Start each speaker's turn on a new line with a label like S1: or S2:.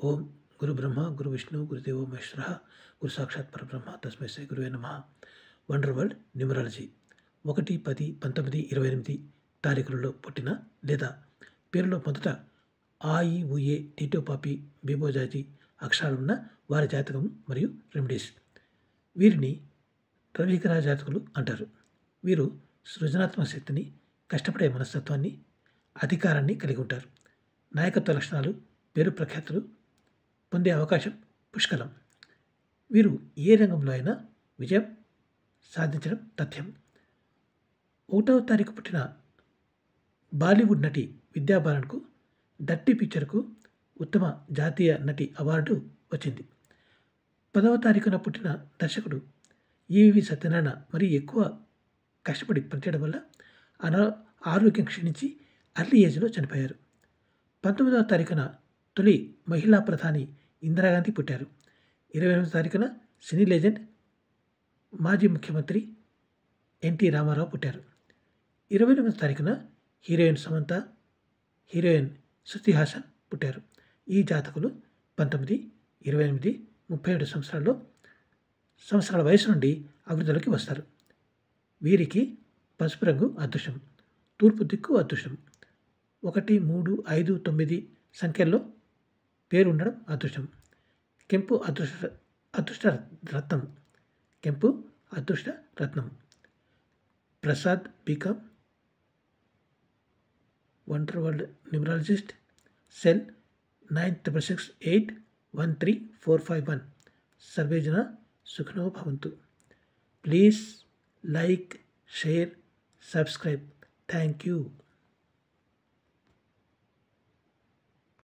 S1: ఓం గురు బ్రహ్మ గురు విష్ణు గురుదేవో మహేశ్వర గురు సాక్షాత్ పరబ్రహ్మ తస్మై శ్రీ గురువే నమః. వండర్ వరల్డ్ న్యూమరాలజీ 1-10-19-28 తారీఖులలో పుట్టిన లేదా పేరులో మొదట ఆ ఈ ఉఏ టీటోపాపి బీబోజాతి అక్షరాలున్న వారి జాతకం మరియు రెమెడీస్. వీరిని రవిగ్రహ జాతకులు అంటారు. వీరు సృజనాత్మక శక్తిని, కష్టపడే మనస్తత్వాన్ని, అధికారాన్ని కలిగి ఉంటారు. నాయకత్వ లక్షణాలు, పేరు ప్రఖ్యాతులు పొందే అవకాశం పుష్కలం. వీరు ఏ రంగంలో అయినా విజయం సాధించడం తథ్యం. 1వ తారీఖు పుట్టిన బాలీవుడ్ నటి విద్యా బాలన్కు డర్టీ పిక్చర్కు ఉత్తమ జాతీయ నటి అవార్డు వచ్చింది. 10వ తారీఖున పుట్టిన దర్శకుడు ఈవి సత్యనారాయణ మరీ ఎక్కువ కష్టపడి పనిచేయడం వల్ల ఆరోగ్యం క్షీణించి అర్లీ ఏజ్లో చనిపోయారు. 19వ తారీఖున తొలి మహిళా ప్రధాని ఇందిరాగాంధీ పుట్టారు. 28వ తారీఖున సినీ లెజెండ్ మాజీ ముఖ్యమంత్రి ఎన్టీ రామారావు పుట్టారు. 28వ తారీఖున హీరోయిన్ సమంత, హీరోయిన్ శృతి హాసన్ పుట్టారు. ఈ జాతకులు 19, 28, 37 సంవత్సరాల వయసు నుండి అభివృద్ధిలోకి వస్తారు. వీరికి పసుపు రంగు అదృష్టం, తూర్పు దిక్కు అదృష్టం. 1, 3, 5, 9 సంఖ్యల్లో పేరు ఉండడం అదృష్టం. కెంపు అదృష్ట రత్నం. కెంపు అదృష్ట రత్నం. Prasad BCom, wonder world numerologist, cell 9668134551. సర్వే జన సుఖినో భవంతు. Please like, share, subscribe. Thank you.